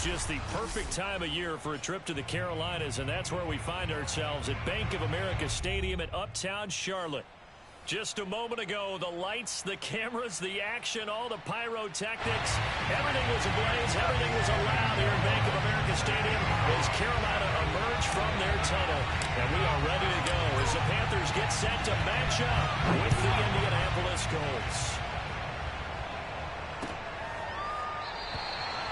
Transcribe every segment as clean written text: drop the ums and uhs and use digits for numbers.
just the perfect time of year for a trip to the Carolinas, and that's where we find ourselves at Bank of America Stadium in Uptown Charlotte. Just a moment ago, the lights, the cameras, the action, all the pyrotechnics, everything was ablaze, everything was allowed here in Bank of America Stadium as Carolina emerged from their tunnel. And we are ready to go as the Panthers get set to match up with the Indianapolis Colts.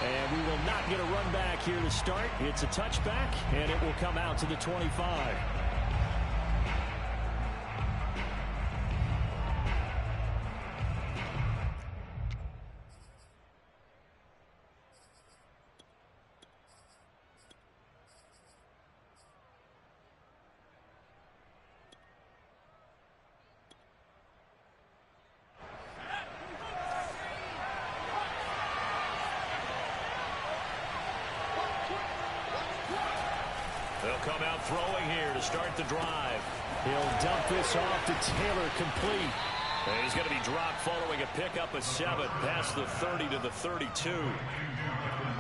And we will not get a run back here to start. It's a touchback, and it will come out to the 25. They'll come out throwing here to start the drive. He'll dump this off to Taylor, complete. And he's going to be dropped following a pickup of 7 past the 30 to the 32.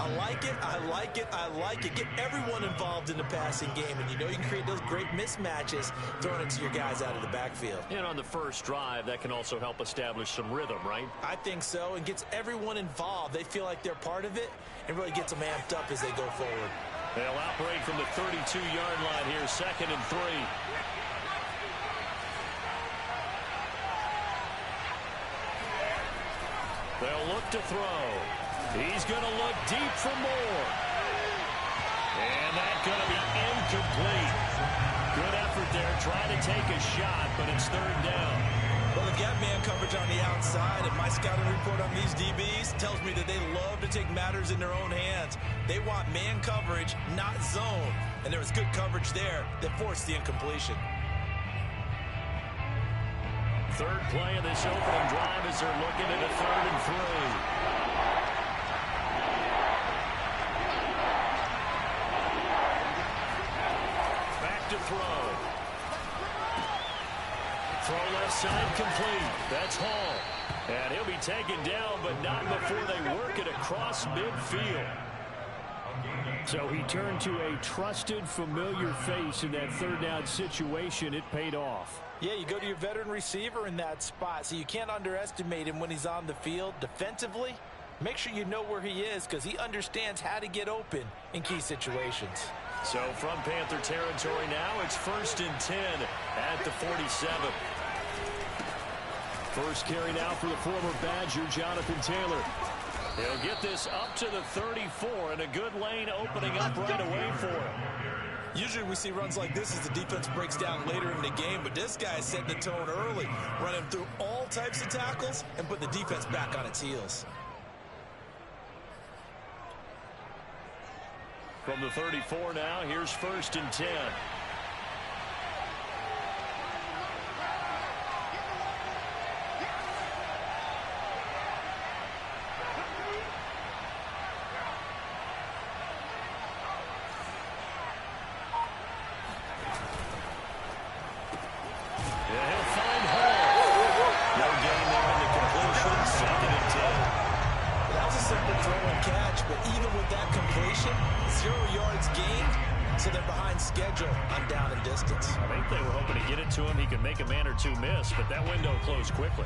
I like it, I like it, I like it. Get everyone involved in the passing game, and you know you can create those great mismatches throwing it to your guys out of the backfield. And on the first drive, that can also help establish some rhythm, right? I think so, and gets everyone involved. They feel like they're part of it, and really gets them amped up as they go forward. They'll operate from the 32-yard line here, 2nd and 3. They'll look to throw. He's going to look deep for more. And that's going to be incomplete. Good effort there, trying to take a shot, but it's 3rd down. Well, they've got man coverage on the outside, and my scouting report on these DBs tells me that they love to take matters in their own hands. They want man coverage, not zone. And there was good coverage there that forced the incompletion. 3rd play of this opening drive as they're looking at a 3rd and 3. Back to throw. Throw left side complete. That's Hall. And he'll be taken down, but not before they work it across midfield. So he turned to a trusted, familiar face in that 3rd down situation. It paid off. Yeah, you go to your veteran receiver in that spot, so you can't underestimate him when he's on the field. Defensively, make sure you know where he is because he understands how to get open in key situations. So from Panther territory now, it's 1st and 10 at the 47. First carry now for the former Badger, Jonathan Taylor. He'll get this up to the 34, and a good lane opening up right away for him. Usually we see runs like this as the defense breaks down later in the game, but this guy is setting the tone early, running through all types of tackles and put the defense back on its heels. From the 34 now, here's 1st and 10. To him, he can make a man or two miss, but that window closed quickly.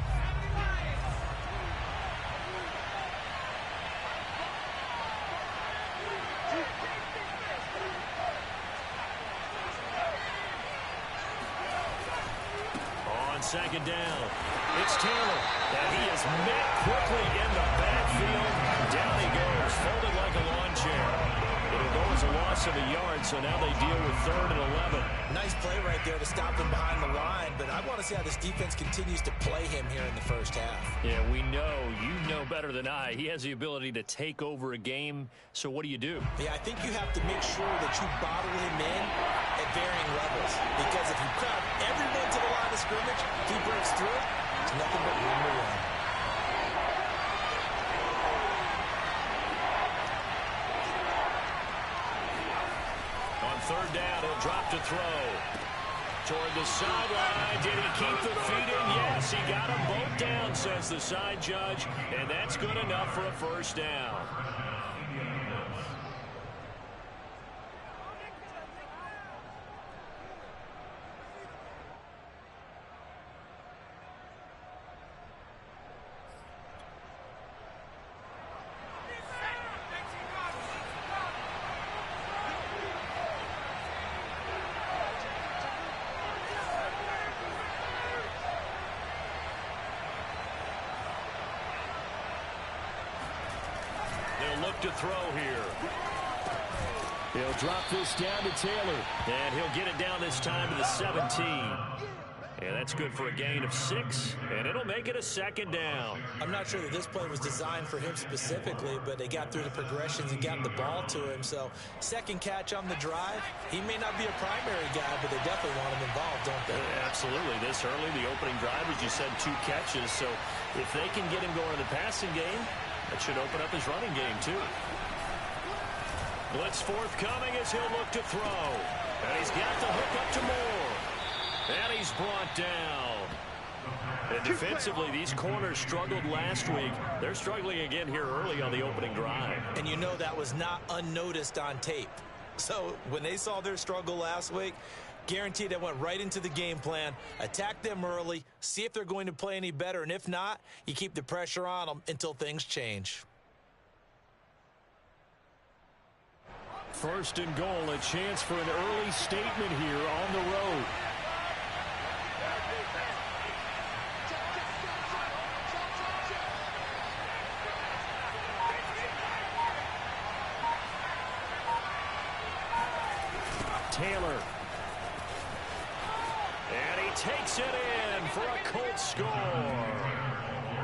On 2nd down, it's Taylor, and he is met quickly in the backfield. Down he goes, folded like a lawn chair. It'll go as a loss of a yard, so now they deal with 3rd and 11. Nice play right there to stop him behind the line, but I want to see how this defense continues to play him here in the first half. Yeah, we know. You know better than I. He has the ability to take over a game, so what do you do? Yeah, I think you have to make sure that you bottle him in at varying levels, because if you crowd everyone to the line of scrimmage, if he breaks through, it's nothing but room to run. On 3rd down, he'll drop to throw. Toward the sideline. Did he keep the feet in? Yes, he got them both down, says the side judge, and that's good enough for a 1st down. look to throw here. He'll drop this down to Taylor. And he'll get it down this time to the 17. And that's good for a gain of 6. And it'll make it a second down. I'm not sure that this play was designed for him specifically, but they got through the progressions and got the ball to him. So second catch on the drive. He may not be a primary guy, but they definitely want him involved, don't they? Absolutely. This early, the opening drive, as you said, 2 catches. So if they can get him going in the passing game, that should open up his running game too. Blitz forthcoming as he'll look to throw. And he's got the hook up to Moore. And he's brought down. And defensively, these corners struggled last week. They're struggling again here early on the opening drive. And you know that was not unnoticed on tape. So when they saw their struggle last week, guaranteed they went right into the game plan, attack them early, see if they're going to play any better. And if not, you keep the pressure on them until things change. First and goal, a chance for an early statement here on the road. Taylor. And he takes it in for a Colts score.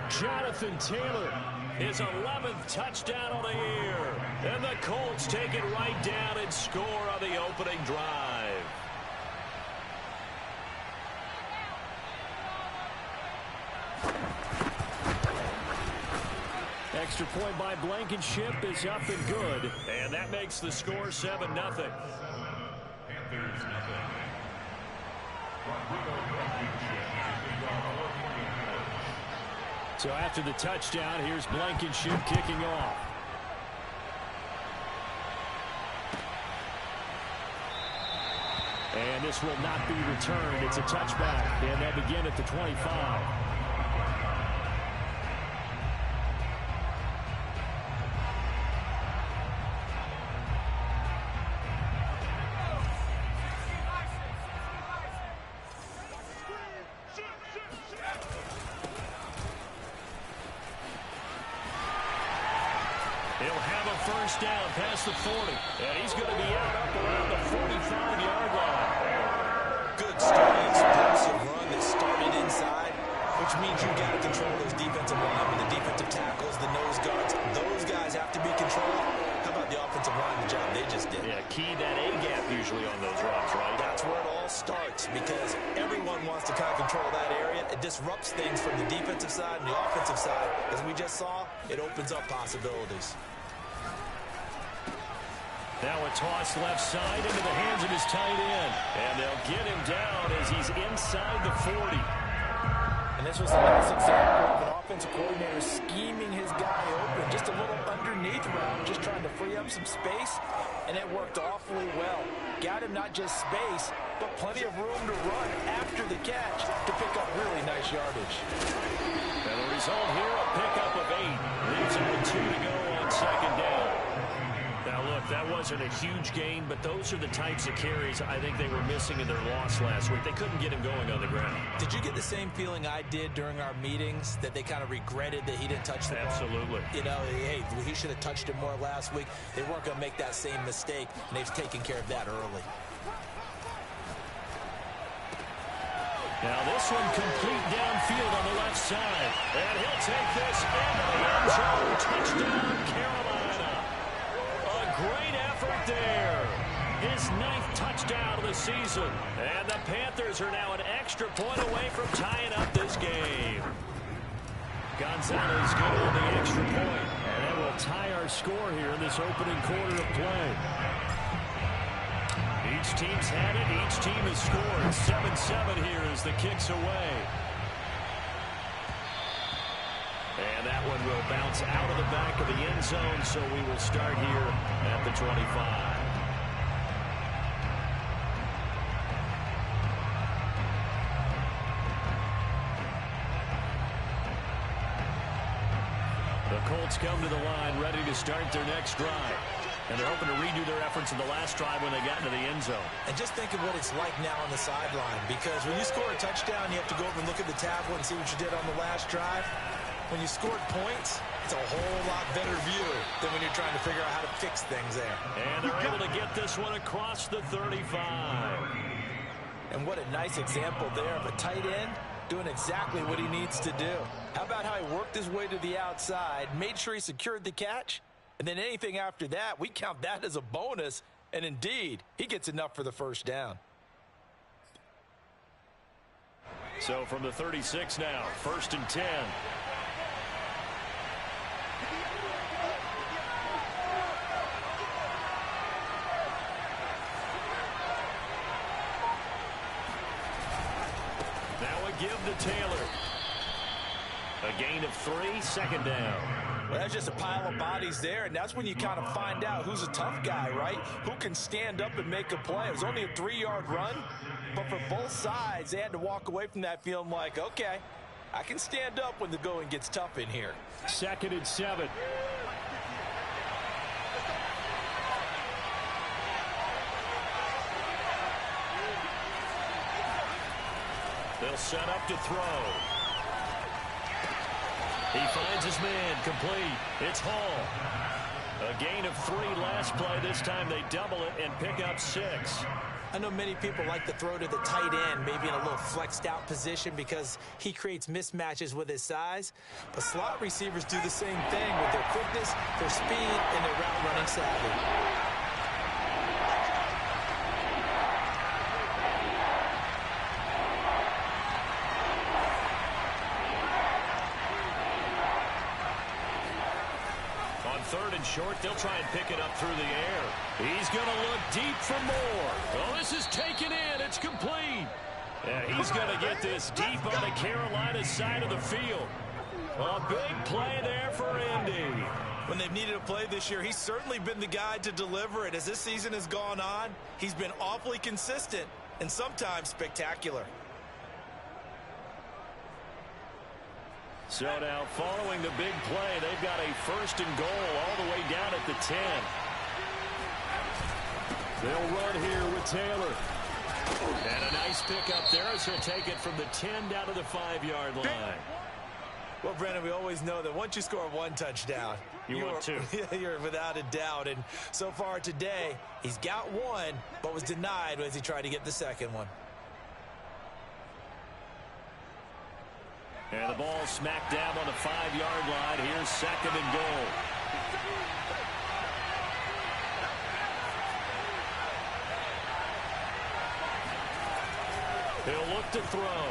Jonathan Taylor, his 11th touchdown of the year. And the Colts take it right down and score on the opening drive. Extra point by Blankenship is up and good. And that makes the score 7-0. So after the touchdown, here's Blankenship kicking off. And this will not be returned. It's a touchback. And they begin at the 25. First down past the 40. And he's going to be out up around the 45-yard line. Good starting explosive run that started inside, which means you got to control those defensive linemen, the defensive tackles, the nose guards. Those guys have to be controlled. How about the offensive line, the job they just did? Yeah, key that A-gap usually on those runs, right? That's where it all starts because everyone wants to kind of control that area. It disrupts things from the defensive side and the offensive side. As we just saw, it opens up possibilities. Now a toss left side into the hands of his tight end. And they'll get him down as he's inside the 40. And this was a nice example of an offensive coordinator scheming his guy open. Just a little underneath route, just trying to free up some space. And it worked awfully well. Got him not just space, but plenty of room to run after the catch to pick up really nice yardage. And the result here, a pickup of 8. Leaves him with 2 to go on second down. Now, look, that wasn't a huge gain, but those are the types of carries I think they were missing in their loss last week. They couldn't get him going on the ground. Did you get the same feeling I did during our meetings, that they kind of regretted that he didn't touch the ball? Absolutely. You know, hey, he should have touched it more last week. They weren't going to make that same mistake, and they've taken care of that early. Now this one complete downfield on the left side. And he'll take this into the end zone. Touchdown, Carolina. A great effort there. His 9th touchdown of the season. And the Panthers are now an extra point away from tying up this game. Gonzalez good on the extra point. And that will tie our score here in this opening quarter of play. Each team's had it. Each team has scored. 7-7 here as the kick's away. And that one will bounce out of the back of the end zone, so we will start here at the 25. The Colts come to the line ready to start their next drive. And they're hoping to redo their efforts in the last drive when they got into the end zone. And just think of what it's like now on the sideline, because when you score a touchdown, you have to go over and look at the tablet and see what you did on the last drive. When you scored points, It's a whole lot better view than when you're trying to figure out how to fix things there. And they're able to get this one across the 35. And what a nice example there of a tight end doing exactly what he needs to do. How about how he worked his way to the outside, made sure he secured the catch, and then anything after that, we count that as a bonus, and indeed, he gets enough for the first down. So from the 36 now, 1st and 10. Now a give to Taylor. A gain of 3, 2nd down. Well, that's just a pile of bodies there, and that's when you kind of find out who's a tough guy, right? Who can stand up and make a play. It was only a 3-yard run, but for both sides, they had to walk away from that feeling like, okay, I can stand up when the going gets tough in here. 2nd and 7. They'll set up to throw. He finds his man, complete. It's Hall. A gain of 3 last play. This time they double it and pick up 6. I know many people like to throw to the tight end, maybe in a little flexed out position because he creates mismatches with his size. But slot receivers do the same thing with their quickness, their speed, and their route running savvy. Short, they'll try and pick it up through the air. He's going to look deep for more. Oh, this is taken in. It's complete. And he's going to get this deep on the Carolina side of the field. A big play there for Indy. When they've needed a play this year, he's certainly been the guy to deliver it. As this season has gone on, he's been awfully consistent and sometimes spectacular. So now, following the big play, they've got a 1st and goal all the way down at the 10. They'll run here with Taylor. And a nice pickup there as he'll take it from the 10 down to the 5-yard line. Well, Brennan, we always know that once you score 1 touchdown, you want 2. You're without a doubt. And so far today, he's got 1, but was denied as he tried to get the 2nd one. And the ball smack dab on the 5-yard line. Here's 2nd and goal. He'll look to throw.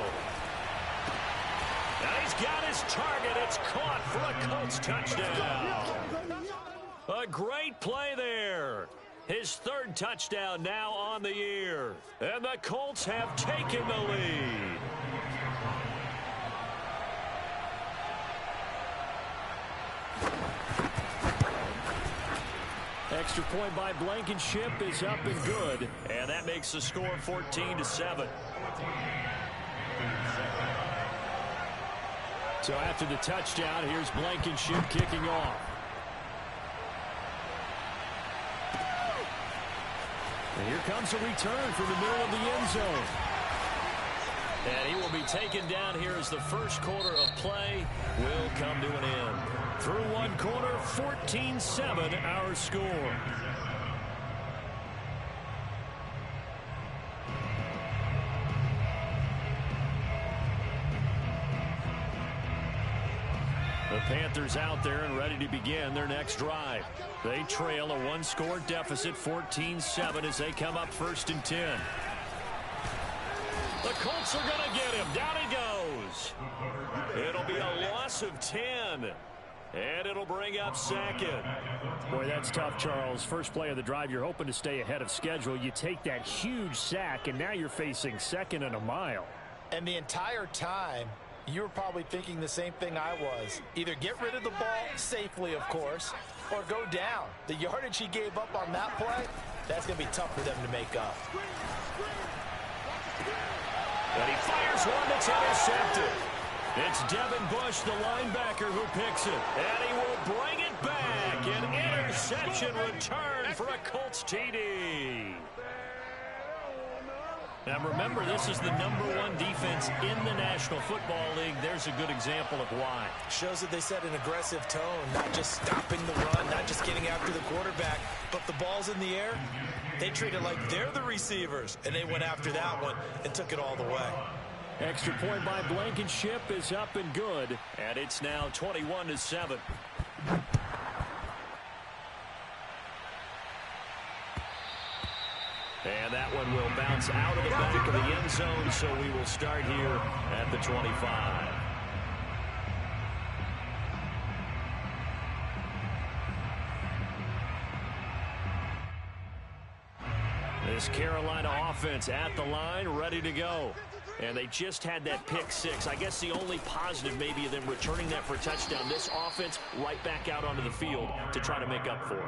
Now he's got his target. It's caught for a Colts touchdown. A great play there. His 3rd touchdown now on the year. And the Colts have taken the lead. Extra point by Blankenship is up and good. And that makes the score 14-7. So after the touchdown, here's Blankenship kicking off. And here comes a return from the middle of the end zone. And he will be taken down here as the first quarter of play will come to an end. Through 1 quarter, 14-7 our score. The Panthers out there and ready to begin their next drive. They trail a 1-score deficit, 14-7, as they come up 1st and 10. The Colts are going to get him. Down he goes. It'll be a loss of 10. And it'll bring up 2nd. Boy, that's tough, Charles. First play of the drive, you're hoping to stay ahead of schedule. You take that huge sack, and now you're facing 2nd and a mile. And the entire time, you were probably thinking the same thing I was. Either get rid of the ball safely, of course, or go down. The yardage he gave up on that play, that's going to be tough for them to make up. And he fires one that's intercepted. It's Devin Bush, the linebacker, who picks it. And he will bring it back. An interception return for a Colts TD. Now remember, this is the #1 defense offense in the National Football League. There's a good example of why. Shows that they set an aggressive tone, not just stopping the run, not just getting after the quarterback, but the ball's in the air. They treat it like they're the receivers, and they went after that one and took it all the way. Extra point by Blankenship is up and good, and it's now 21-7. And that one will bounce out of the back of the end zone, so we will start here at the 25. This Carolina offense at the line, ready to go. And they just had that pick six. I guess the only positive maybe of them returning that for a touchdown. This offense right back out onto the field to try to make up for it.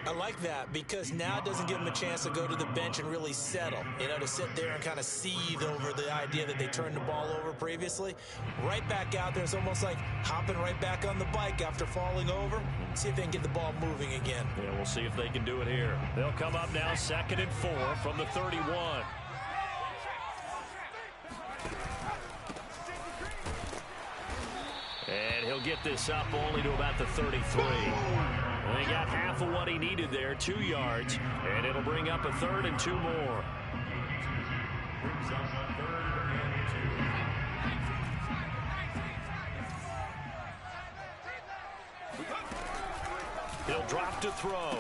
I like that because now it doesn't give them a chance to go to the bench and really settle. You know, to sit there and kind of seethe over the idea that they turned the ball over previously. Right back out there. It's almost like hopping right back on the bike after falling over. See if they can get the ball moving again. Yeah, we'll see if they can do it here. They'll come up now 2nd and 4 from the 31. And he'll get this up only to about the 33. And he got half of what he needed there, 2 yards. And it'll bring up a 3rd and 2 more. He'll drop to throw.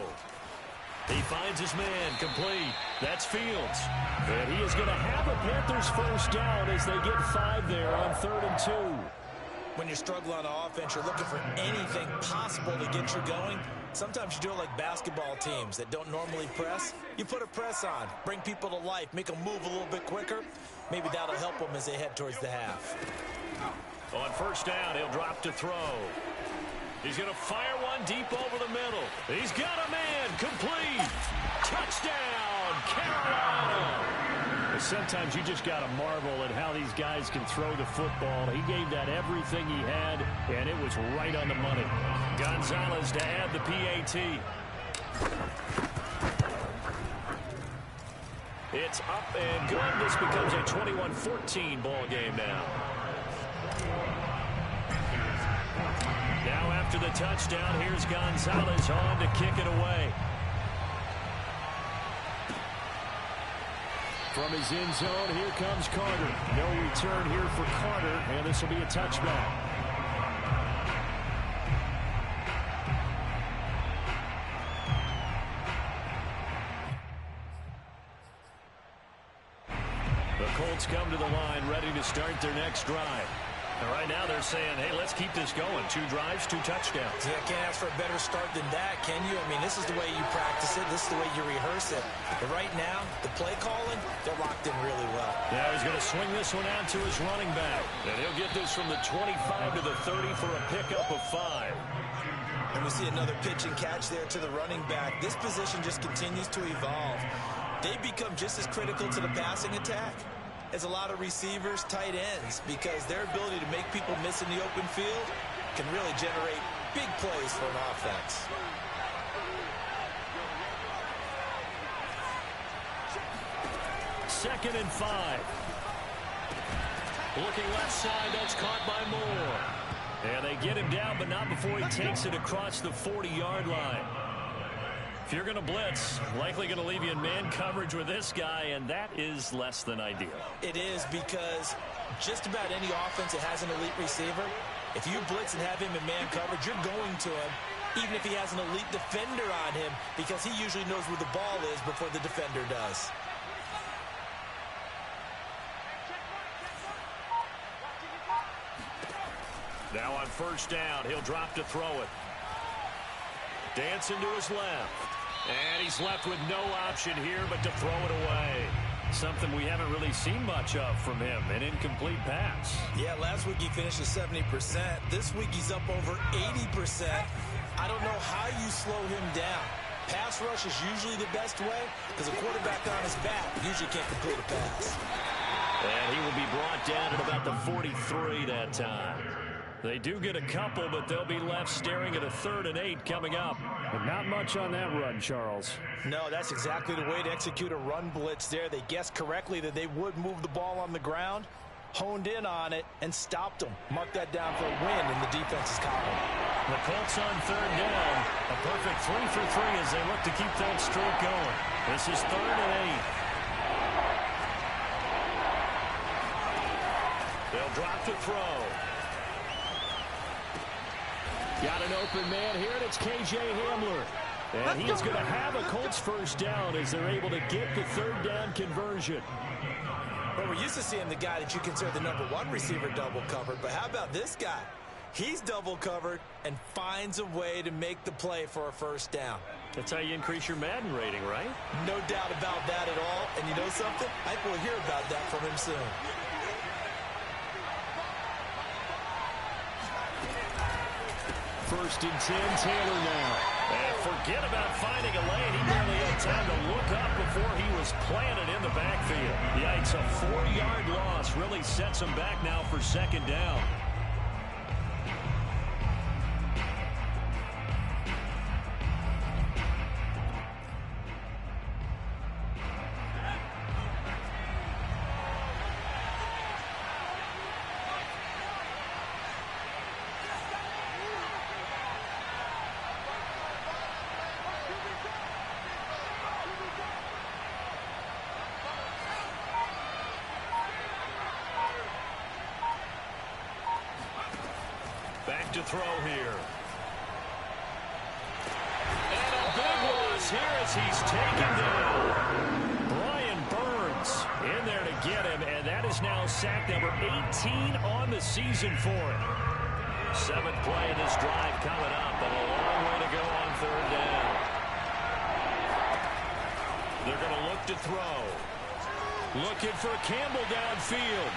He finds his man, complete. That's Fields. And he is going to have a Panthers first down as they get 5 there on 3rd and 2. When you struggle on offense, you're looking for anything possible to get you going. Sometimes you do it like basketball teams that don't normally press. You put a press on, bring people to life, make them move a little bit quicker. Maybe that'll help them as they head towards the half. On first down, he'll drop to throw. He's going to fire one deep over the middle. He's got a man, complete. Touchdown, Carolina. Sometimes you just got to marvel at how these guys can throw the football. He gave that everything he had, and it was right on the money. Gonzalez to add the PAT. It's up and good. This becomes a 21-14 ball game now. Now after the touchdown, here's Gonzalez on to kick it away. From his end zone, here comes Carter. No return here for Carter, and this will be a touchback. The Colts come to the line, ready to start their next drive. And right now they're saying, hey, let's keep this going. 2 drives, 2 touchdowns. Yeah, can't ask for a better start than that, can you? I mean, this is the way you practice it. This is the way you rehearse it. But right now, the play calling, they're locked in really well. Yeah, he's going to swing this one out to his running back. And he'll get this from the 25 to the 30 for a pickup of 5. And we see another pitch and catch there to the running back. This position just continues to evolve. They become just as critical to the passing attack as a lot of receivers, tight ends, because their ability to make people miss in the open field can really generate big plays for an offense. Second and 5. Looking left side, that's caught by Moore. And they get him down, but not before he takes it across the 40-yard line. If you're going to blitz, likely going to leave you in man coverage with this guy, and that is less than ideal. It is, because just about any offense that has an elite receiver, if you blitz and have him in man coverage, you're going to him, even if he has an elite defender on him, because he usually knows where the ball is before the defender does. Now on first down, he'll drop to throw it. Dancing to his left. And he's left with no option here but to throw it away. Something we haven't really seen much of from him, an incomplete pass. Yeah, last week he finished at 70%. This week he's up over 80%. I don't know how you slow him down. Pass rush is usually the best way because a quarterback on his back usually can't complete a pass. And he will be brought down at about the 43 that time. They do get a couple, but they'll be left staring at a 3rd and 8 coming up. But not much on that run, Charles. No, that's exactly the way to execute a run blitz there. They guessed correctly that they would move the ball on the ground. honed in on it, and stopped them. Mark that down for a win in the defense's column. The Colts on third down. A perfect 3 for 3 as they look to keep that streak going. This is 3rd and 8. They'll drop to throw. Got an open man here, and it's K.J. Hamler. And he's going to have a Colts first down as they're able to get the third down conversion. Well, we're used to seeing the guy that you consider the #1 receiver double covered, but how about this guy? He's double covered and finds a way to make the play for a first down. That's how you increase your Madden rating, right? No doubt about that at all. And you know something? I think we'll hear about that from him soon. First and 10, Taylor now. And forget about finding a lane. He barely had time to look up before he was planted in the backfield. Yikes, a 4-yard loss really sets him back now for second down. Back to throw here. And a big loss here as he's taken down. Brian Burns in there to get him, and that is now sack number 18 on the season for him. 7th play of this drive coming up, and a long way to go on third down. They're going to look to throw. Looking for Campbell downfield.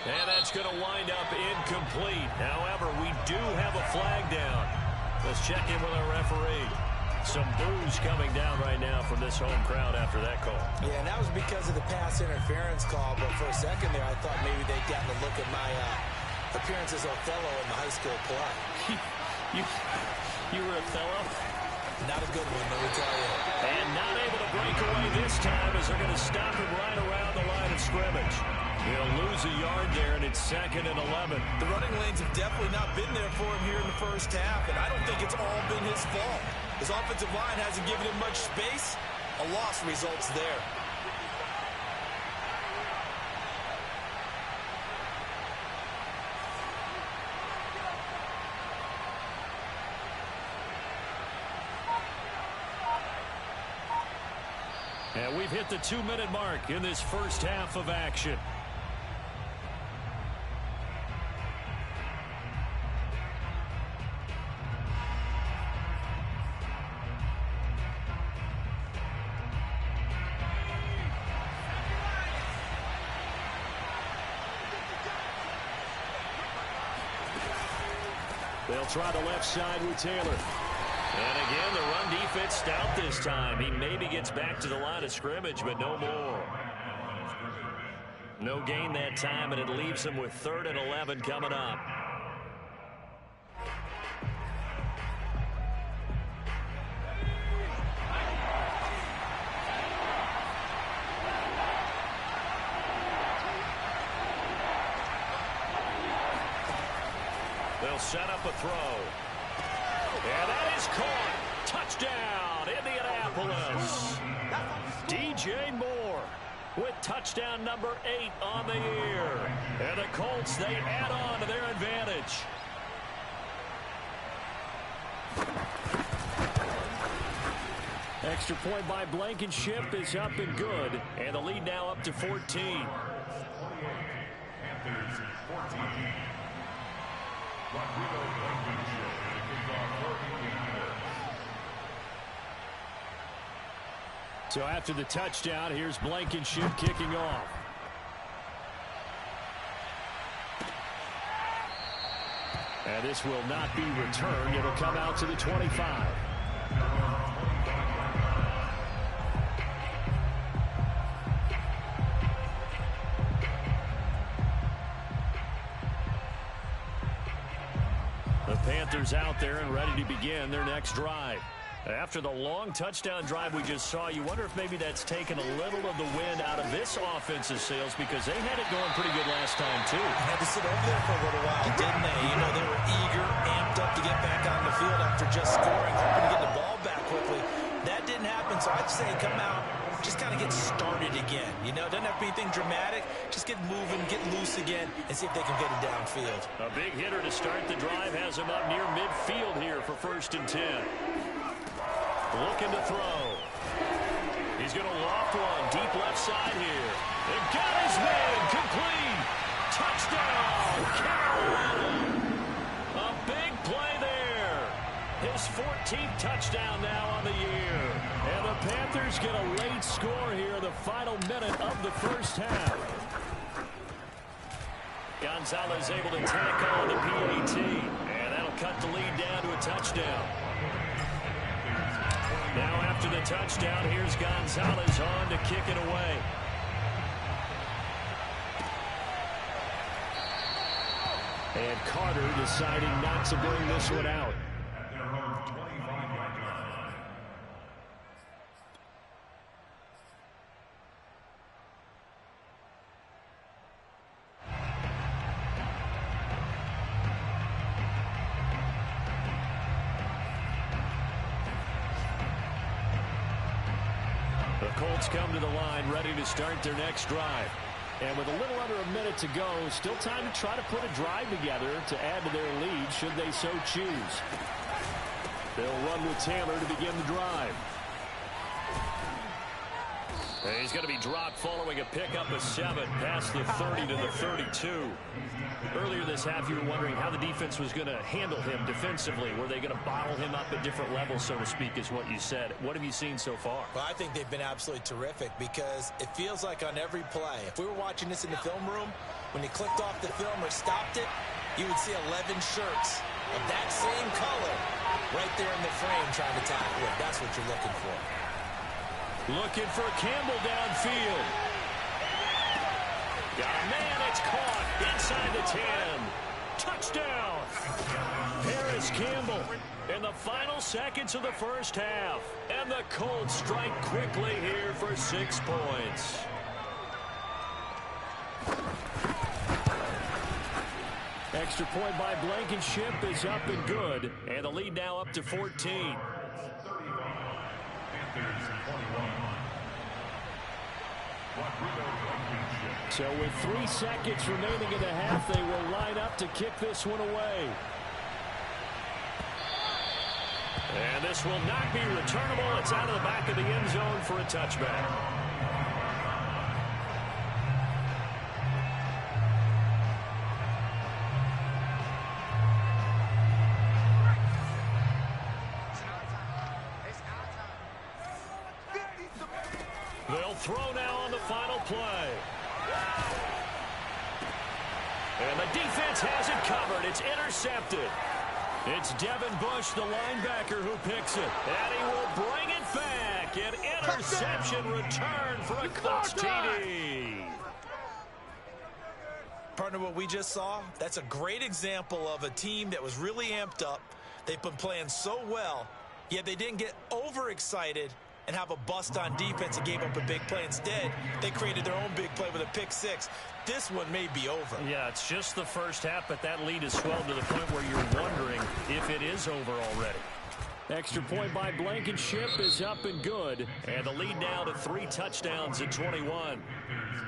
And that's going to wind up incomplete. However, we do have a flag down. Let's check in with our referee. Some boos coming down right now from this home crowd after that call. Yeah, and that was because of the pass interference call. But for a second there, I thought maybe they'd gotten a look at my appearance as Othello in the high school play. You were Othello? Not a good one, let me tell you. And not able to break away this time as they're going to stop him right around the line of scrimmage. He'll lose a yard there, and it's 2nd and 11. The running lanes have definitely not been there for him here in the first half, and I don't think it's all been his fault. His offensive line hasn't given him much space. A loss results there. And we've hit the 2-minute mark in this first half of action. They'll try the left side with Taylor. And again, the run defense stout this time. He maybe gets back to the line of scrimmage, but no more. No gain that time, and it leaves him with 3rd and 11 coming up. They'll set up a throw. And that is caught. Touchdown, Indianapolis. DJ Moore with touchdown number 8 on the year. And the Colts, they add on to their advantage. Extra point by Blankenship is up and good. And the lead now up to 14. So after the touchdown, here's Blankenship kicking off. And this will not be returned. It'll come out to the 25. The Panthers out there and ready to begin their next drive. After the long touchdown drive we just saw, you wonder if maybe that's taken a little of the wind out of this offense's sails, because they had it going pretty good last time, too. Had to sit over there for a little while, didn't they? You know, they were eager, amped up to get back on the field after just scoring, hoping to get the ball back quickly. That didn't happen, so I'd say come out, just kind of get started again. You know, it doesn't have to be anything dramatic. Just get moving, get loose again, and see if they can get it downfield. A big hitter to start the drive has him up near midfield here for 1st and 10. Looking to throw. He's going to loft one deep left side here. And got his man complete. Touchdown, Carolina. A big play there. His 14th touchdown now on the year. And the Panthers get a late score here in the final minute of the first half. Gonzalez able to tackle on the PAT. And that'll cut the lead down to a touchdown. Now after the touchdown, here's Gonzalez on to kick it away. And Carter deciding not to bring this one out. Colts come to the line, ready to start their next drive. And with a little under a minute to go, still time to try to put a drive together to add to their lead, should they so choose. They'll run with Taylor to begin the drive. And he's going to be dropped following a pickup of 7 past the 30 to the 32. Earlier this half, you were wondering how the defense was going to handle him defensively. Were they going to bottle him up at different levels, so to speak, is what you said. What have you seen so far? Well, I think they've been absolutely terrific, because it feels like on every play, if we were watching this in the film room, when he clicked off the film or stopped it, you would see 11 shirts of that same color right there in the frame trying to tackle it. That's what you're looking for. Looking for Campbell downfield. Got a man, it's caught inside the 10. Touchdown. Paris Campbell in the final seconds of the first half. And the Colts strike quickly here for 6 points. Extra point by Blankenship is up and good. And the lead now up to 14. So with 3 seconds remaining in the half, they will line up to kick this one away. And this will not be returnable. It's out of the back of the end zone for a touchback. They'll throw now on the final play. And the defense has it covered. It's intercepted. It's Devin Bush, the linebacker, who picks it. And he will bring it back. An interception return for a Colts TD. Partner, what we just saw, that's a great example of a team that was really amped up. They've been playing so well, yet they didn't get overexcited and have a bust on defense and gave up a big play. Instead, they created their own big play with a pick 6. This one may be over. Yeah, it's just the first half, but that lead has swelled to the point where you're wondering if it is over already. Extra point by Blankenship is up and good. And the lead now to 3 touchdowns at 21.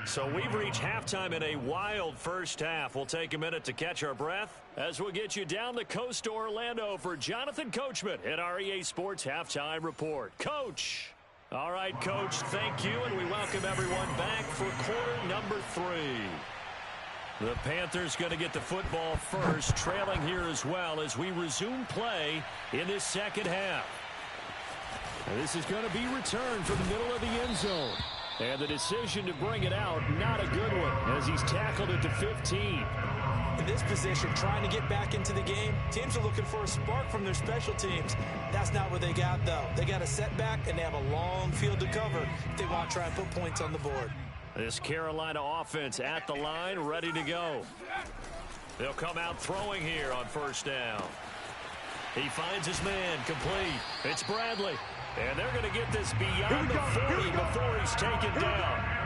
So we've reached halftime in a wild first half. We'll take a minute to catch our breath as we'll get you down the coast to Orlando for Jonathan Coachman at our EA Sports Halftime Report. Coach. All right, Coach, thank you, and we welcome everyone back for quarter number 3. The Panthers going to get the football first, trailing here as well as we resume play in this second half. This is going to be returned from the middle of the end zone. And the decision to bring it out, not a good one, as he's tackled at the 15. In this position, trying to get back into the game, teams are looking for a spark from their special teams. That's not what they got, though. They got a setback, and they have a long field to cover if they want to try and put points on the board. This Carolina offense at the line, ready to go. They'll come out throwing here on first down. He finds his man, complete. It's Bradley. And they're going to get this beyond the 40 before he's taken down.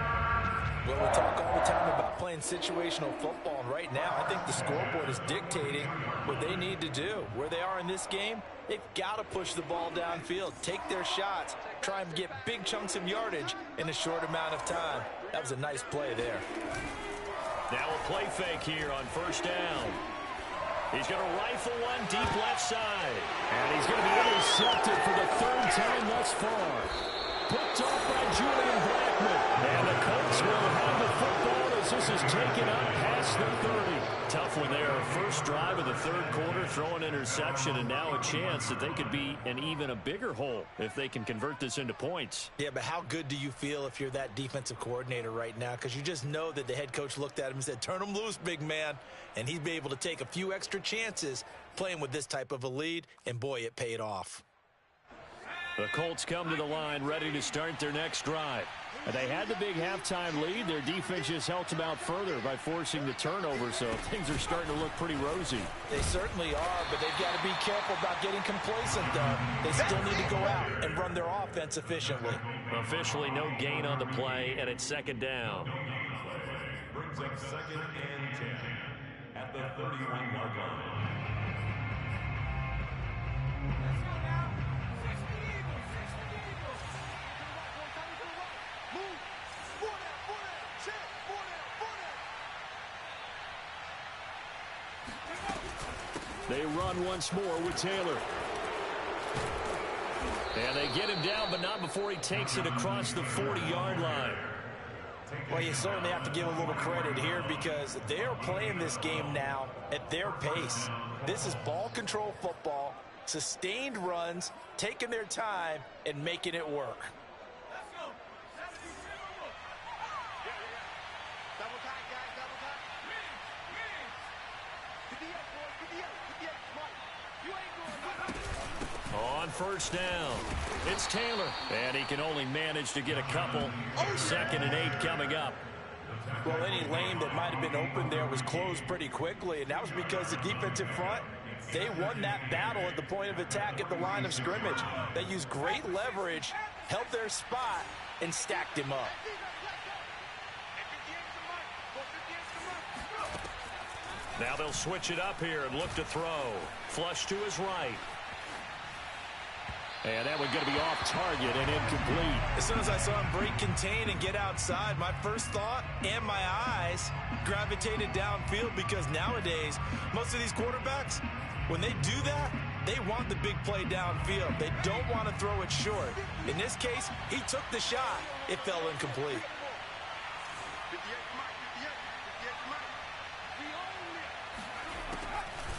Well, we talk all the time about playing situational football, and right now I think the scoreboard is dictating what they need to do. Where they are in this game, they've got to push the ball downfield, take their shots, try and get big chunks of yardage in a short amount of time. That was a nice play there. Now a play fake here on first down. He's going to rifle one deep left side. And he's going to be intercepted for the third time thus far. Picked off by Julian Blackman. And the Colts will have the football as this is taken up past the 30. Tough one there. First drive of the third quarter, throw an interception, and now a chance that they could be in even a bigger hole if they can convert this into points. Yeah, but how good do you feel if you're that defensive coordinator right now? Because you just know that the head coach looked at him and said, turn him loose, big man. And he'd be able to take a few extra chances playing with this type of a lead, and boy, it paid off. The Colts come to the line ready to start their next drive. They had the big halftime lead. Their defense just helped them out further by forcing the turnover, so things are starting to look pretty rosy. They certainly are, but they've got to be careful about getting complacent, though. They still need to go out and run their offense efficiently. Officially no gain on the play, and it's second down. Brings up second and 10 at the 31-yard line. They run once more with Taylor. And they get him down, but not before he takes it across the 40-yard line. Well, you certainly have to give a little credit here because they're playing this game now at their pace. This is ball control football, sustained runs, taking their time, and making it work. On first down, it's Taylor, and he can only manage to get a couple. Second and 8 coming up. Well, any lane that might have been open there was closed pretty quickly, and that was because the defensive front, they won that battle at the point of attack at the line of scrimmage. They used great leverage, held their spot, and stacked him up. Now they'll switch it up here and look to throw. Flush to his right. And that one's going to be off target and incomplete. As soon as I saw him break contain and get outside, my first thought and my eyes gravitated downfield because nowadays, most of these quarterbacks, when they do that, they want the big play downfield. They don't want to throw it short. In this case, he took the shot. It fell incomplete.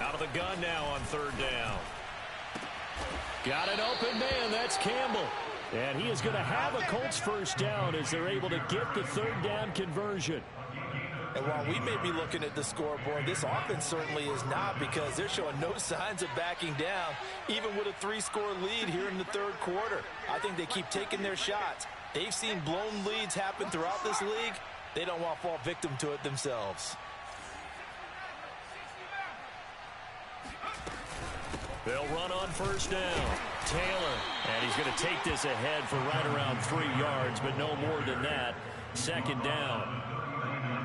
Out of the gun now on third down. Got an open man. That's Campbell. And he is going to have a Colts first down as they're able to get the third down conversion. And while we may be looking at the scoreboard, this offense certainly is not because they're showing no signs of backing down, even with a 3-score lead here in the third quarter. I think they keep taking their shots. They've seen blown leads happen throughout this league. They don't want to fall victim to it themselves. They'll run on first down. Taylor, and he's going to take this ahead for right around 3 yards, but no more than that. Second down.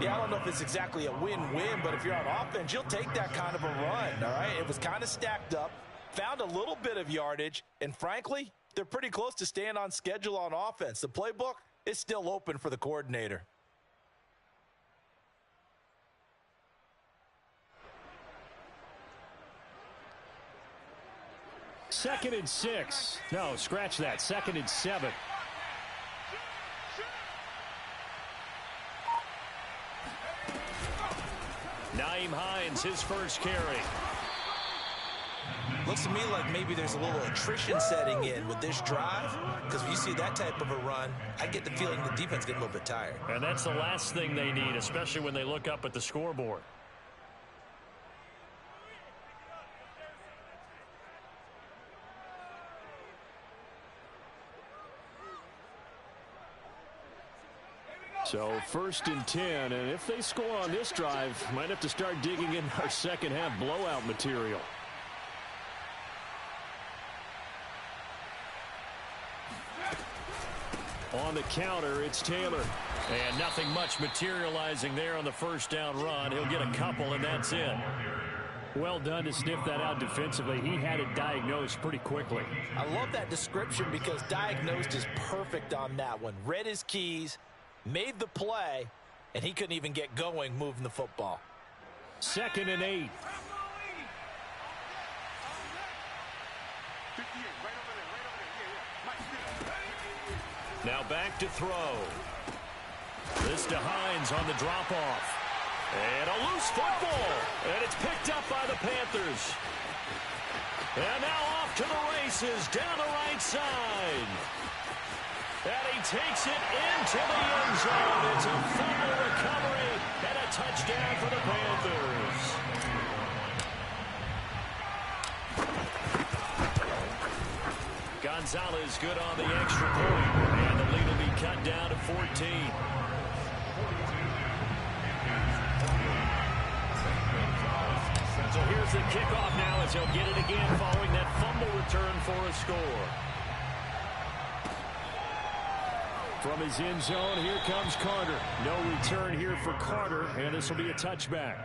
Yeah, I don't know if it's exactly a win-win, but if you're on offense, you'll take that kind of a run, all right? It was kind of stacked up, found a little bit of yardage, and frankly, they're pretty close to staying on schedule on offense. The playbook is still open for the coordinator. Second and 6. No, scratch that. Second and 7. Nyheim Hines, his first carry. Looks to me like maybe there's a little attrition setting in with this drive, because if you see that type of a run, I get the feeling the defense getting a little bit tired. And that's the last thing they need, especially when they look up at the scoreboard. So first and 10, and if they score on this drive, might have to start digging in our second half blowout material. On the counter, it's Taylor. And nothing much materializing there on the first down run. He'll get a couple, and that's it. Well done to sniff that out defensively. He had it diagnosed pretty quickly. I love that description because diagnosed is perfect on that one. Read his keys, made the play, and he couldn't even get going moving the football. 2nd and 8. Now back to throw. This to Hines on the drop-off. And a loose football. And it's picked up by the Panthers. And now off to the races down the right side. And he takes it into the end zone. It's a fumble recovery and a touchdown for the Panthers. Gonzalez good on the extra point. And the lead will be cut down to 14. So here's the kickoff now as he'll get it again following that fumble return for a score. From his end zone, here comes Carter. No return here for Carter, and this will be a touchback.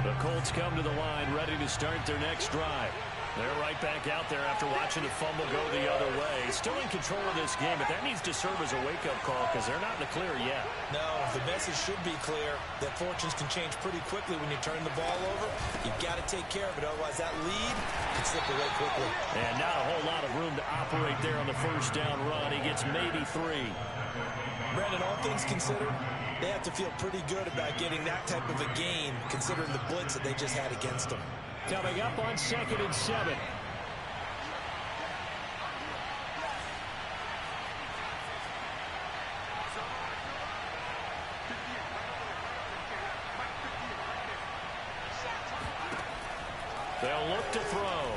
The Colts come to the line ready to start their next drive. They're right back out there after watching the fumble go the other way. Still in control of this game, but that needs to serve as a wake-up call because they're not in the clear yet. No, the message should be clear that fortunes can change pretty quickly when you turn the ball over. You've got to take care of it, otherwise that lead can slip away quickly. And not a whole lot of room to operate there on the first down run. He gets maybe 3. Brandon, all things considered, they have to feel pretty good about getting that type of a gain considering the blitz that they just had against them. Coming up on 2nd and 7. They'll look to throw.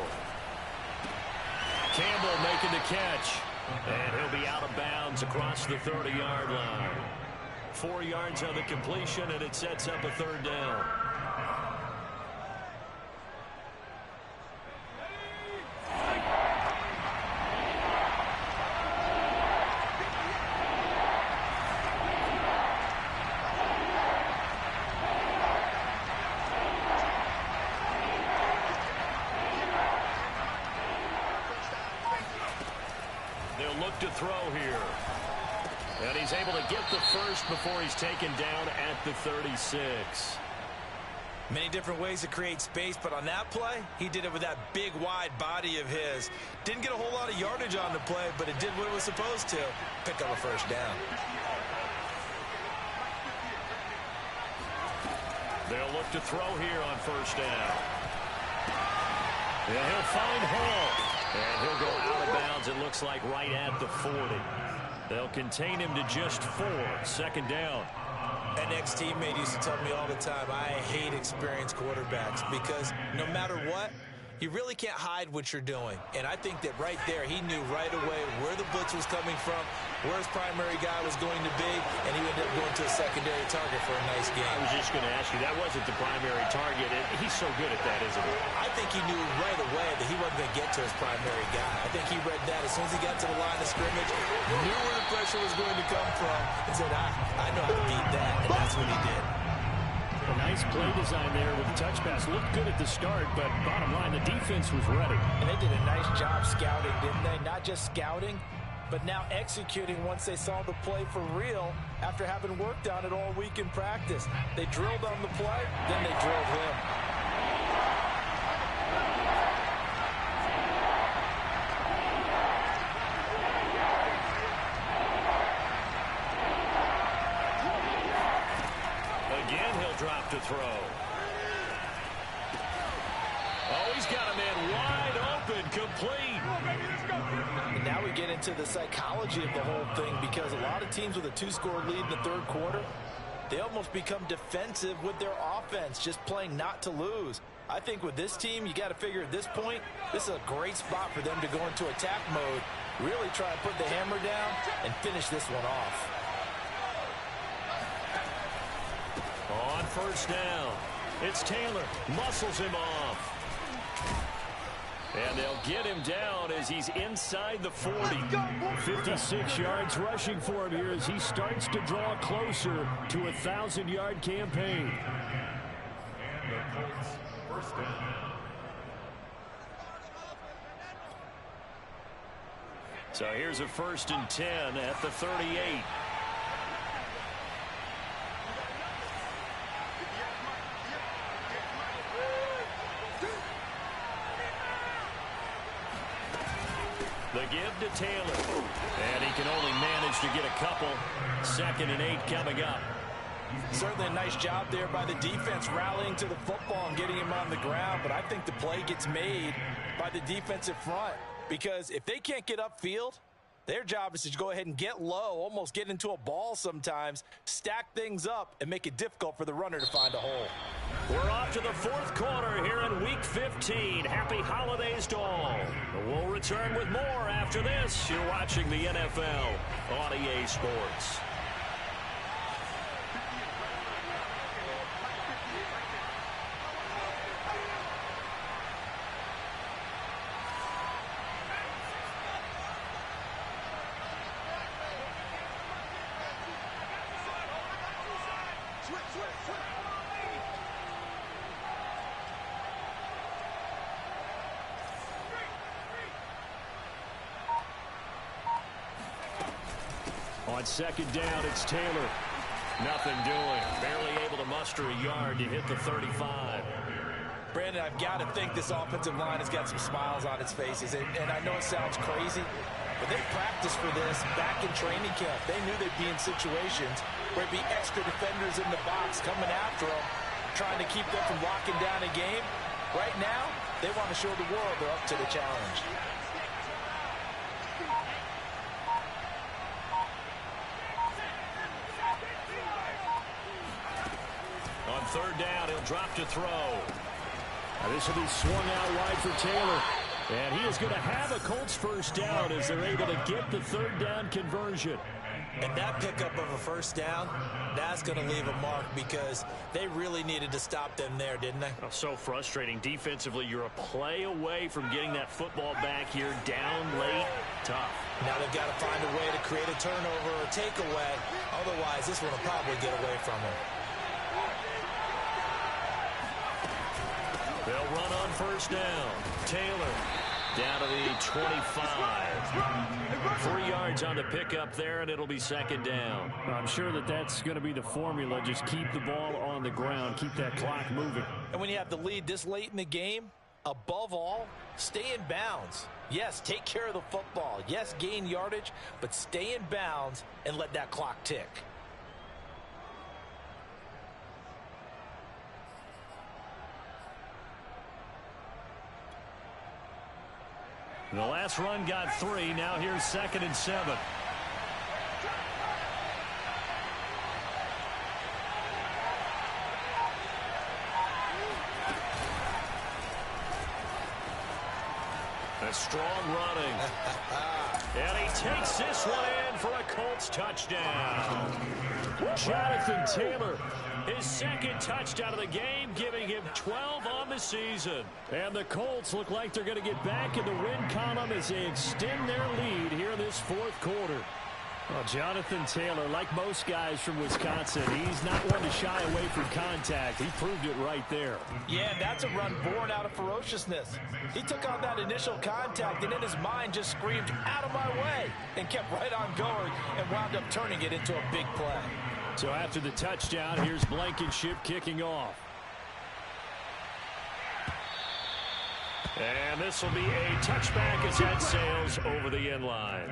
Campbell making the catch. And he'll be out of bounds across the 30-yard line. 4 yards on the completion, and it sets up a 3rd down. They'll look to throw here. And he's able to get the first before he's taken down at the 36. Many different ways to create space, but on that play, he did it with that big, wide body of his. Didn't get a whole lot of yardage on the play, but it did what it was supposed to. Pick up a first down. They'll look to throw here on first down. And he'll find Hall. And he'll go out of bounds, it looks like, right at the 40. They'll contain him to just 4. 2nd down. An ex-teammate used to tell me all the time, I hate experienced quarterbacks because no matter what, you really can't hide what you're doing. And I think that right there, he knew right away where the blitz was coming from, where his primary guy was going to be, and he ended up going to a secondary target for a nice game. I was just going to ask you, that wasn't the primary target. He's so good at that, isn't he? I think he knew right away that he wasn't going to get to his primary guy. I think he read that as soon as he got to the line of scrimmage, knew where the pressure was going to come from, and said, I know how to beat that, and that's what he did. A nice play design there with the touch pass. Looked good at the start, but bottom line, the defense was ready. And they did a nice job scouting, didn't they? Not just scouting, but now executing once they saw the play for real after having worked on it all week in practice. They drilled on the play, then they drilled him. Again, he'll drop to throw. Oh, he's got a man wide open, complete. And now we get into the psychology of the whole thing because a lot of teams with a 2-score lead in the 3rd quarter, they almost become defensive with their offense, just playing not to lose. I think with this team, you got to figure at this point, this is a great spot for them to go into attack mode, really try and put the hammer down and finish this one off. On first down, it's Taylor, muscles him off. And they'll get him down as he's inside the 40. 56 yards rushing for him here as he starts to draw closer to a 1,000-yard campaign. And the Colts first down. So here's a 1st and 10 at the 38. The give to Taylor. And he can only manage to get a couple. 2nd and 8 coming up. Certainly a nice job there by the defense rallying to the football and getting him on the ground. But I think the play gets made by the defensive front. Because if they can't get upfield, their job is to go ahead and get low, almost get into a ball sometimes, stack things up, and make it difficult for the runner to find a hole. We're off to the 4th quarter here in Week 15. Happy holidays to all. We'll return with more after this. You're watching the NFL on EA Sports. On 2nd down, it's Taylor. Nothing doing. Barely able to muster a yard to hit the 35. Brandon, I've got to think this offensive line has got some smiles on its faces. And I know it sounds crazy, but they practiced for this back in training camp. They knew they'd be in situations where there'd be extra defenders in the box coming after them, trying to keep them from locking down a game. Right now, they want to show the world they're up to the challenge. On 3rd down, he'll drop to throw. Now this will be swung out wide for Taylor. And he is going to have a Colts 1st down as they're able to get the 3rd down conversion. And that pickup of a 1st down, that's going to leave a mark because they really needed to stop them there, didn't they? Oh, so frustrating. Defensively, you're a play away from getting that football back here down late. Tough. Now they've got to find a way to create a turnover or a takeaway. Otherwise, this one will probably get away from them. They'll run on 1st down. Taylor down to the 25. 3 yards on the pickup there, and it'll be 2nd down. I'm sure that's going to be the formula. Just keep the ball on the ground. Keep that clock moving. And when you have the lead this late in the game, above all, stay in bounds. Yes, take care of the football. Yes, gain yardage, but stay in bounds and let that clock tick. The last run got 3. Now here's 2nd and 7. A strong running. And he takes this one in for a Colts touchdown. Jonathan Taylor, his 2nd touchdown of the game, giving him 12 on the season. And the Colts look like they're going to get back in the win column as they extend their lead here in this 4th quarter. Well, Jonathan Taylor, like most guys from Wisconsin, he's not one to shy away from contact. He proved it right there. Yeah, that's a run born out of ferociousness. He took on that initial contact and in his mind just screamed, "Out of my way," and kept right on going and wound up turning it into a big play. So after the touchdown, here's Blankenship kicking off. And this will be a touchback as that sails over the end line.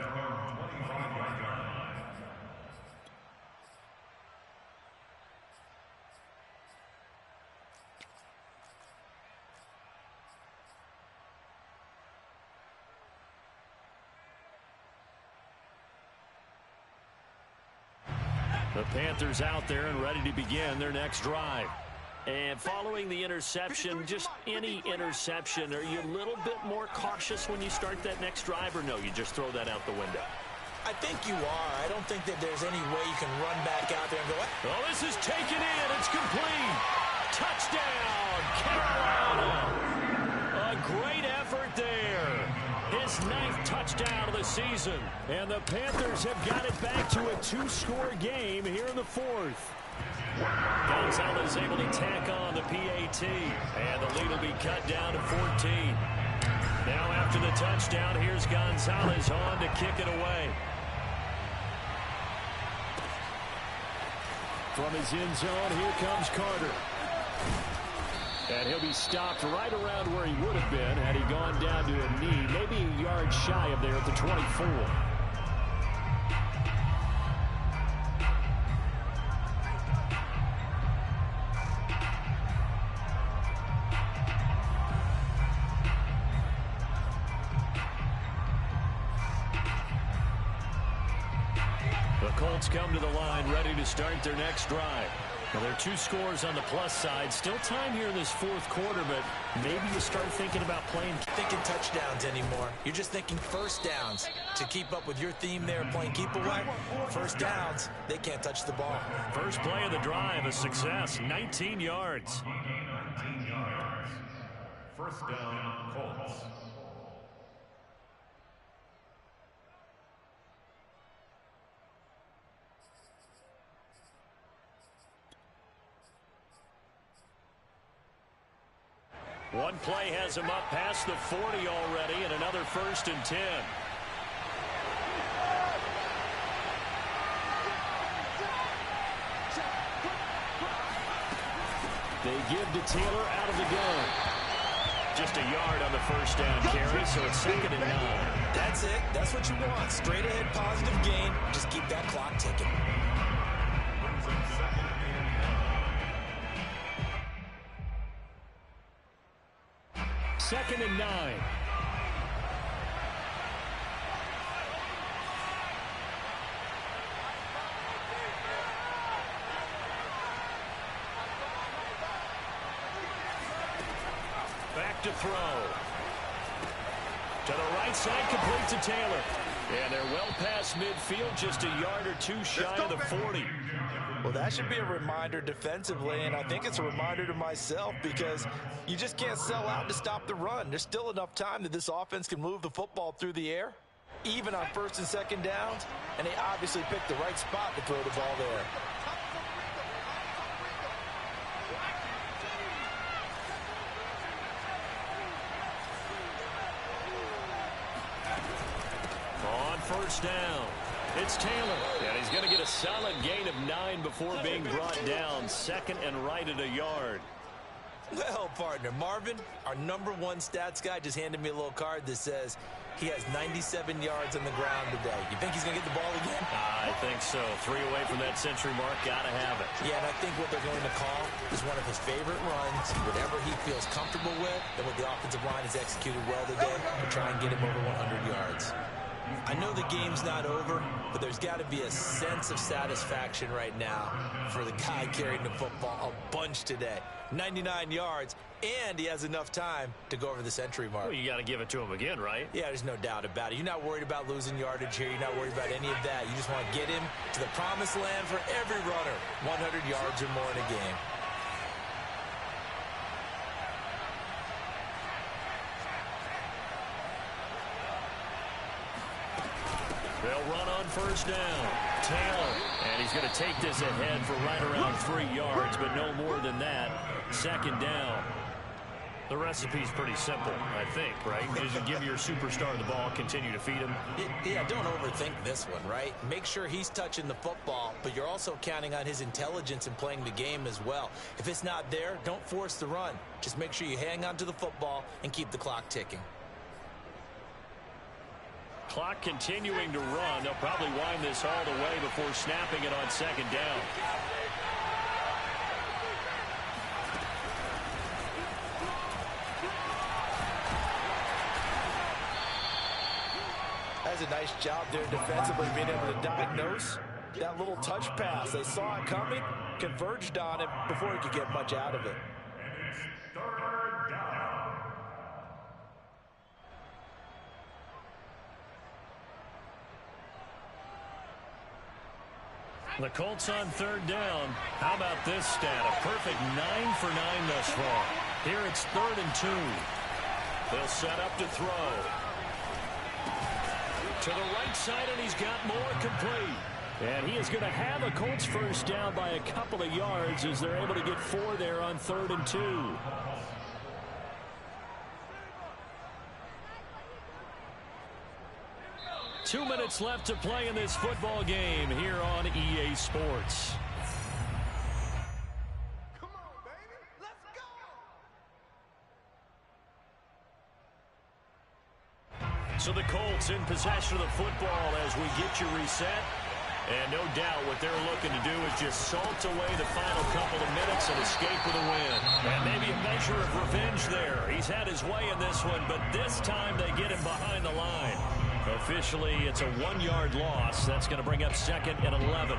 The Panthers out there and ready to begin their next drive. And following the interception, just any interception, are you a little bit more cautious when you start that next drive, or no, you just throw that out the window? I think you are. I don't think that there's any way you can run back out there and go, oh, this is taken in. It's complete. Touchdown, Carolina. A great effort there. Colts' 9th touchdown of the season. And the Panthers have got it back to a 2-score game here in the 4th. Gonzalez able to tack on the PAT. And the lead will be cut down to 14. Now after the touchdown, here's Gonzalez on to kick it away. From his end zone, here comes Carter. And he'll be stopped right around where he would have been had he gone down to a knee, maybe a yard shy of there at the 24. Colts come to the line ready to start their next drive. Well, there are 2 scores on the plus side. Still time here in this 4th quarter, but maybe you start thinking about playing. Thinking touchdowns anymore. You're just thinking first downs. To keep up with your theme there, playing keep away. First downs, they can't touch the ball. First play of the drive, a success, 19 yards. 19 yards. First down, Colts. One play has him up past the 40 already, and another 1st and 10. They give to Taylor out of the gun. Just a yard on the first down carry, so it's 2nd and 9. That's it. That's what you want. Straight ahead positive gain. Just keep that clock ticking. Brings up 2nd and 9. 2nd and 9. Back to throw. To the right side, complete to Taylor. And they're well past midfield, just a yard or 2 shy of the 40. Well, that should be a reminder defensively, and I think it's a reminder to myself because you just can't sell out to stop the run. There's still enough time that this offense can move the football through the air, even on 1st and 2nd downs, and they obviously picked the right spot to throw the ball there. On 1st down, it's Taylor. And he's going to get a solid gain of 9 before being brought down. 2nd and right at a yard. Well, partner, Marvin, our #1 stats guy, just handed me a little card that says he has 97 yards on the ground today. You think he's going to get the ball again? I think so. 3 away from that century mark. Got to have it. Yeah, and I think what they're going to call is one of his favorite runs, whatever he feels comfortable with, and what the offensive line has executed well today to try and get him over 100 yards. I know the game's not over, but there's got to be a sense of satisfaction right now for the guy carrying the football a bunch today. 99 yards, and he has enough time to go over the century mark. Well, you got to give it to him again, right? Yeah, there's no doubt about it. You're not worried about losing yardage here. You're not worried about any of that. You just want to get him to the promised land for every runner. 100 yards or more in a game. They'll run on 1st down. Taylor, and he's going to take this ahead for right around 3 yards, but no more than that. 2nd down. The recipe's pretty simple, I think, right? Just give your superstar the ball, continue to feed him. Yeah, don't overthink this one, right? Make sure he's touching the football, but you're also counting on his intelligence in playing the game as well. If it's not there, don't force the run. Just make sure you hang on to the football and keep the clock ticking. Clock continuing to run. They'll probably wind this all the way before snapping it on 2nd down. That's a nice job there defensively, being able to diagnose that little touch pass. They saw it coming, converged on it before he could get much out of it. And it's 3rd down. The Colts on 3rd down. How about this stat? A perfect 9 for 9 thus far. Here it's 3rd and 2. They'll set up to throw. To the right side, and he's got more complete. And he is going to have a Colts first down by a couple of yards as they're able to get 4 there on 3rd and 2. 2 minutes left to play in this football game here on EA Sports. Come on, baby. Let's go. So the Colts in possession of the football as we get you reset. And no doubt what they're looking to do is just salt away the final couple of minutes and escape with a win. And maybe a measure of revenge there. He's had his way in this one, but this time they get him behind the line. Officially, it's a 1-yard loss. That's going to bring up 2nd and 11.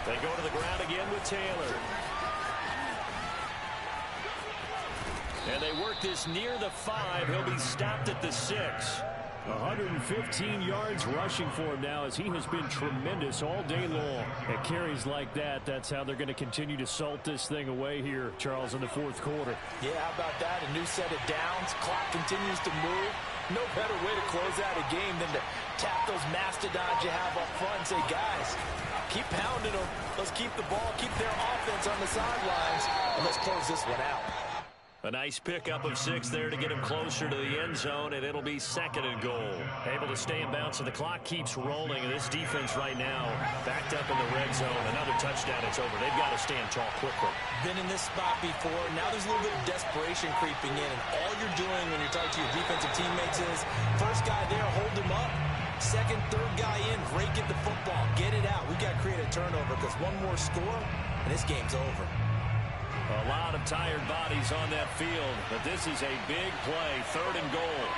They go to the ground again with Taylor. And they work this near the 5. He'll be stopped at the 6. 115 yards rushing for him now as he has been tremendous all day long. At carries like that, that's how they're going to continue to salt this thing away here, Charles, in the 4th quarter. Yeah, how about that? A new set of downs. Clock continues to move. No better way to close out a game than to tap those mastodons you have up front and say, guys, keep pounding them. Let's keep the ball, keep their offense on the sidelines, and let's close this one out. A nice pickup of 6 there to get him closer to the end zone, and it'll be 2nd and goal. Able to stay in bounds, and the clock keeps rolling. And this defense right now backed up in the red zone. Another touchdown, it's over. They've got to stand tall quickly. Been in this spot before. Now there's a little bit of desperation creeping in, and all you're doing when you're talking to your defensive teammates is first guy there, hold him up. Second, third guy in, break it the football. Get it out. We've got to create a turnover because one more score, and this game's over. A lot of tired bodies on that field, but this is a big play, 3rd and goal.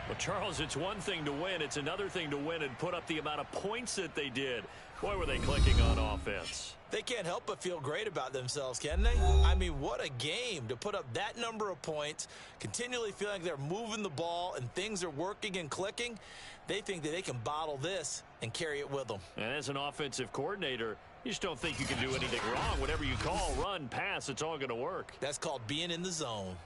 Well, Charles, it's one thing to win. It's another thing to win and put up the amount of points that they did. Boy, were they clicking on offense. They can't help but feel great about themselves, can they? I mean, what a game to put up that number of points, continually feeling like they're moving the ball and things are working and clicking. They think that they can bottle this and carry it with them. And as an offensive coordinator, you just don't think you can do anything wrong. Whatever you call, run, pass, it's all going to work. That's called being in the zone.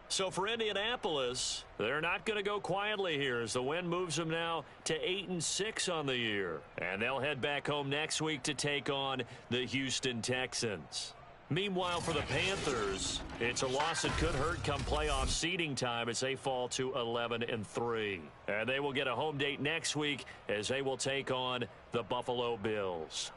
So for Indianapolis, they're not going to go quietly here as the win moves them now to 8-6 on the year. And they'll head back home next week to take on the Houston Texans. Meanwhile, for the Panthers, it's a loss that could hurt come playoff seeding time as they fall to 11-3. And they will get a home date next week as they will take on the Buffalo Bills.